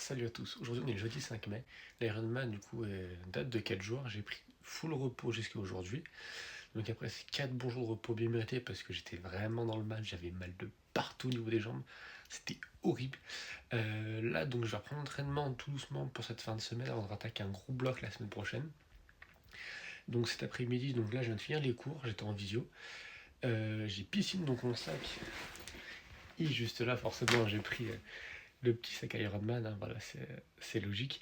Salut à tous, aujourd'hui on est le jeudi 5 mai, l'Ironman du coup date de 4 jours, j'ai pris full repos jusqu'à aujourd'hui, donc après c'est 4 bons jours de repos bien mérités parce que j'étais vraiment dans le mal, j'avais mal de partout au niveau des jambes, c'était horrible. Là donc je vais reprendre l'entraînement tout doucement pour cette fin de semaine avant de rattaquer un gros bloc la semaine prochaine. Donc cet après-midi, donc là je viens de finir les cours, j'étais en visio. J'ai piscine donc mon sac, et juste là forcément j'ai pris le petit sac Ironman, hein, voilà c'est logique.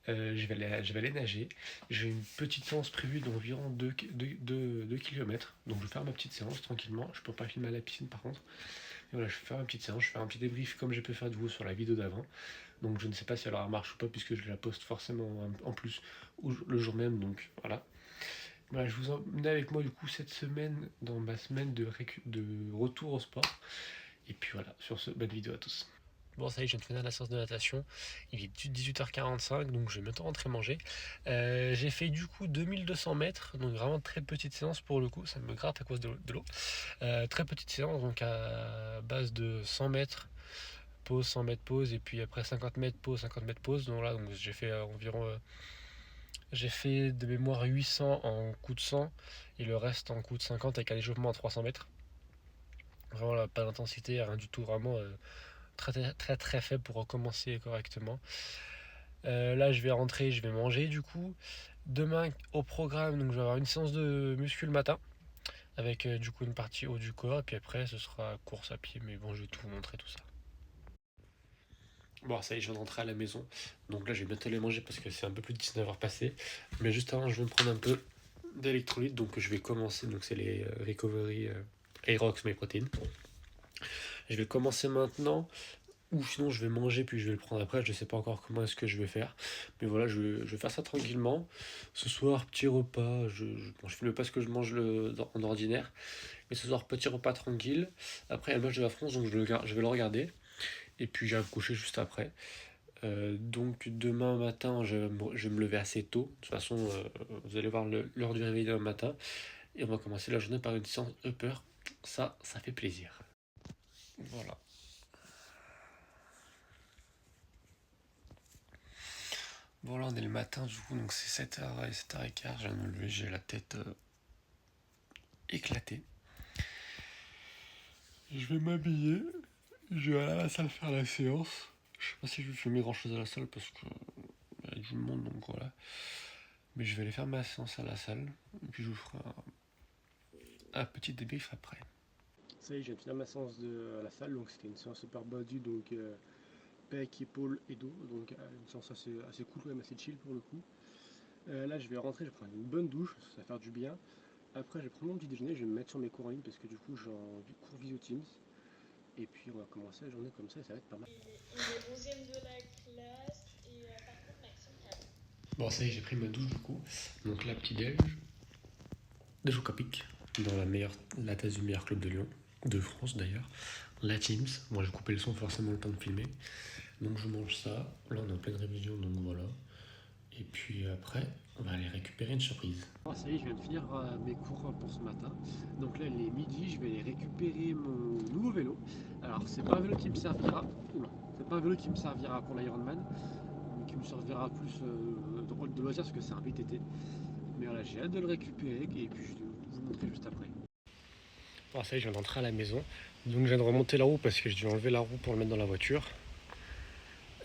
Je vais aller nager. J'ai une petite séance prévue d'environ 2 km. Donc je vais faire ma petite séance tranquillement. Je peux pas filmer à la piscine par contre. Et voilà, je vais faire ma petite séance. Je vais faire un petit débrief comme j'ai pu faire de vous sur la vidéo d'avant. Donc je ne sais pas si elle aura marche ou pas puisque je la poste forcément en plus le jour même. Donc voilà. Voilà, je vous emmène avec moi du coup cette semaine dans ma semaine de retour au sport. Et puis voilà, sur ce, bonne vidéo à tous. Bon, ça y est, je viens de finir la séance de natation. Il est 18h45, donc je vais bientôt rentrer manger. J'ai fait du coup 2200 mètres, donc vraiment très petite séance pour le coup, ça me gratte à cause de l'eau. Très petite séance, donc à base de 100 mètres, pause, 100 mètres, pause, et puis après 50 mètres, pause, 50 mètres, pause. Donc là, donc j'ai fait environ. J'ai fait de mémoire 800 en coup de 100 et le reste en coup de 50 avec un échauffement à 300 mètres. Vraiment là, pas d'intensité, rien du tout, vraiment très très très très faible pour recommencer correctement. Là, je vais rentrer, je vais manger du coup. Demain, au programme, donc je vais avoir une séance de muscu le matin avec du coup une partie haut du corps. Et puis après, ce sera course à pied. Mais bon, je vais tout vous montrer tout ça. Bon, ça y est, je viens de rentrer à la maison. Donc là, je vais bientôt aller manger parce que c'est un peu plus de 19h passé. Mais juste avant, je vais me prendre un peu d'électrolytes. Donc je vais commencer. Donc c'est les Recovery Aerox My Protein. Je vais commencer maintenant. Ou sinon je vais manger puis je vais le prendre après, je sais pas encore comment est-ce que je vais faire. Mais voilà, je vais faire ça tranquillement. Ce soir, petit repas, bon, je filme pas ce que je mange en ordinaire. Mais ce soir, petit repas tranquille. Après, il y a le match de la France, donc je vais le regarder. Et puis j'irai me coucher juste après. Donc demain matin, je vais me lever assez tôt. De toute façon, vous allez voir l'heure du réveil demain matin. Et on va commencer la journée par une séance upper. Ça fait plaisir. Voilà. Bon, là, on est le matin, du coup, donc c'est 7h et 7h15. Je viens de me lever, j'ai la tête éclatée. Je vais m'habiller, je vais aller à la salle faire la séance. Je sais pas si je vais filmer grand chose à la salle parce que y a du monde, donc voilà. Mais je vais aller faire ma séance à la salle, et puis je vous ferai un petit débrief après. Ça y est, je viens de finir ma séance à la salle, donc c'était une séance super body, donc pec, épaule et dos. Donc une séance assez cool, quand même assez chill pour le coup. Là, je vais rentrer, je vais prendre une bonne douche, ça va faire du bien. Après, je vais prendre mon petit déjeuner, je vais me mettre sur mes cours en ligne parce que du coup, j'ai en cours visio Teams. Et puis, on va commencer la journée comme ça et ça va être pas mal. Il est 11e de la classe et par contre, Maxime calme. Bon, ça y est, j'ai pris ma douche du coup. Donc là, petit déj. Déj au Capic, dans la tasse du meilleur club de Lyon, de France d'ailleurs. La Teams. Moi, j'ai coupé le son, forcément le temps de filmer. Donc, je mange ça. Là, on est en pleine révision, donc voilà. Et puis après, on va aller récupérer une surprise. Oh, ça y est, je viens de finir mes cours pour ce matin. Donc là, il est midi, je vais aller récupérer mon nouveau vélo. Alors, c'est pas un vélo qui me servira. Oula, c'est pas un vélo qui me servira pour l'Ironman, mais qui me servira plus de loisir parce que c'est un VTT. Mais voilà, j'ai hâte de le récupérer et puis je vais vous montrer juste après. Bon, ça y est, je viens d'entrer à la maison. Donc, je viens de remonter la roue parce que je dû enlever la roue pour le mettre dans la voiture.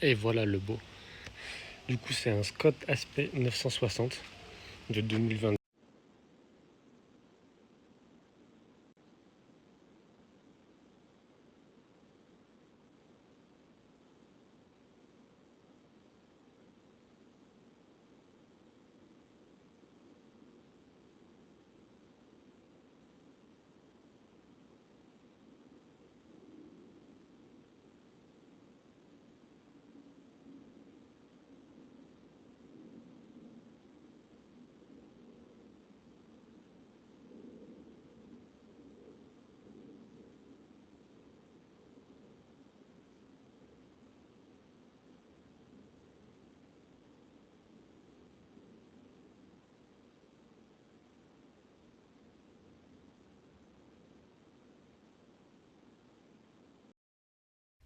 Et voilà le beau. Du coup, c'est un Scott Aspect 960 de 2020.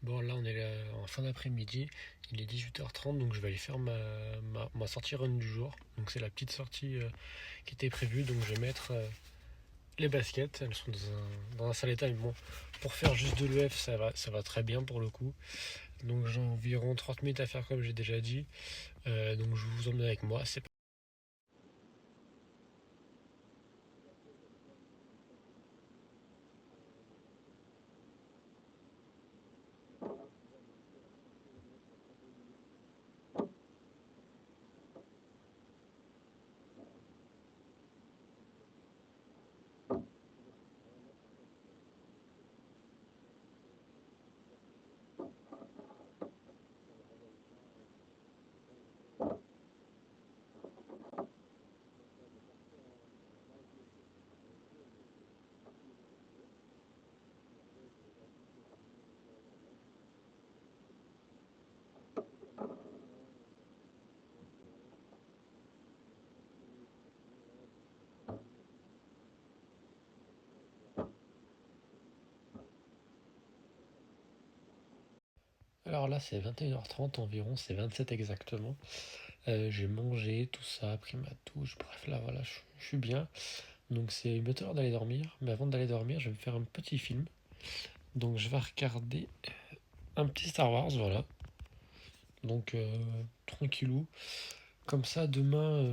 Bon, là, on est en fin d'après-midi, il est 18h30, donc je vais aller faire ma sortie run du jour. Donc c'est la petite sortie qui était prévue, donc je vais mettre les baskets, elles sont dans un sale état, mais bon, pour faire juste de l'EF, ça va très bien pour le coup. Donc j'ai environ 30 minutes à faire comme j'ai déjà dit, donc je vous emmène avec moi, c'est Alors là, c'est 21h30 environ, c'est 27 exactement. J'ai mangé, tout ça, pris ma douche, bref, là voilà, je suis bien. Donc c'est bientôt l'heure d'aller dormir, mais avant d'aller dormir, je vais me faire un petit film. Donc je vais regarder un petit Star Wars, voilà. Donc tranquillou. Comme ça, demain,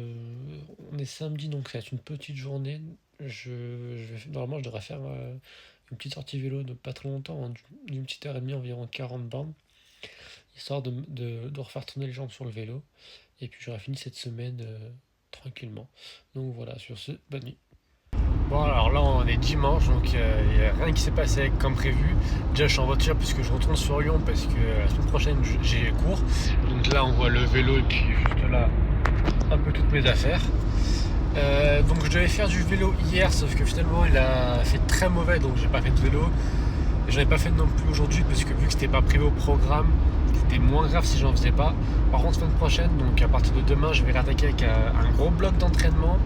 on est samedi, donc ça va être une petite journée. Normalement, je devrais faire une petite sortie vélo de pas très longtemps, hein, d'une petite heure et demie, environ 40 bornes, histoire de refaire tourner les jambes sur le vélo. Et puis j'aurai fini cette semaine tranquillement. Donc voilà, sur ce, bonne nuit. Bon alors là on est dimanche, donc il n'y a rien qui s'est passé comme prévu. Déjà je suis en voiture puisque je retourne sur Lyon parce que la semaine prochaine j'ai cours. Donc là on voit le vélo et puis juste là un peu toutes mes affaires. Donc je devais faire du vélo hier, sauf que finalement il a fait très mauvais, donc j'ai pas fait de vélo. Et j'en ai pas fait non plus aujourd'hui parce que vu que c'était pas prévu au programme, c'était moins grave si j'en faisais pas. Par contre semaine prochaine, donc à partir de demain, je vais réattaquer avec un gros bloc d'entraînement.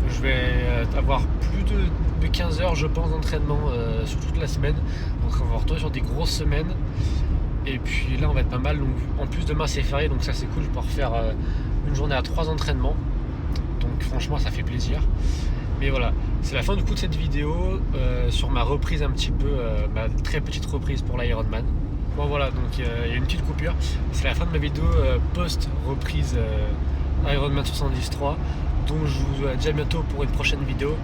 Je vais avoir plus de 15 heures je pense d'entraînement sur toute la semaine. Donc on va retourner sur des grosses semaines. Et puis là on va être pas mal. Donc, en plus demain c'est férié, donc ça c'est cool, je vais pouvoir faire une journée à 3 entraînements. Donc franchement ça fait plaisir. Mais voilà, c'est la fin du coup de cette vidéo sur ma reprise un petit peu, ma très petite reprise pour l'Ironman. Bon voilà, donc il y a une petite coupure. C'est la fin de ma vidéo post-reprise Ironman 73. Donc je vous dis à bientôt pour une prochaine vidéo.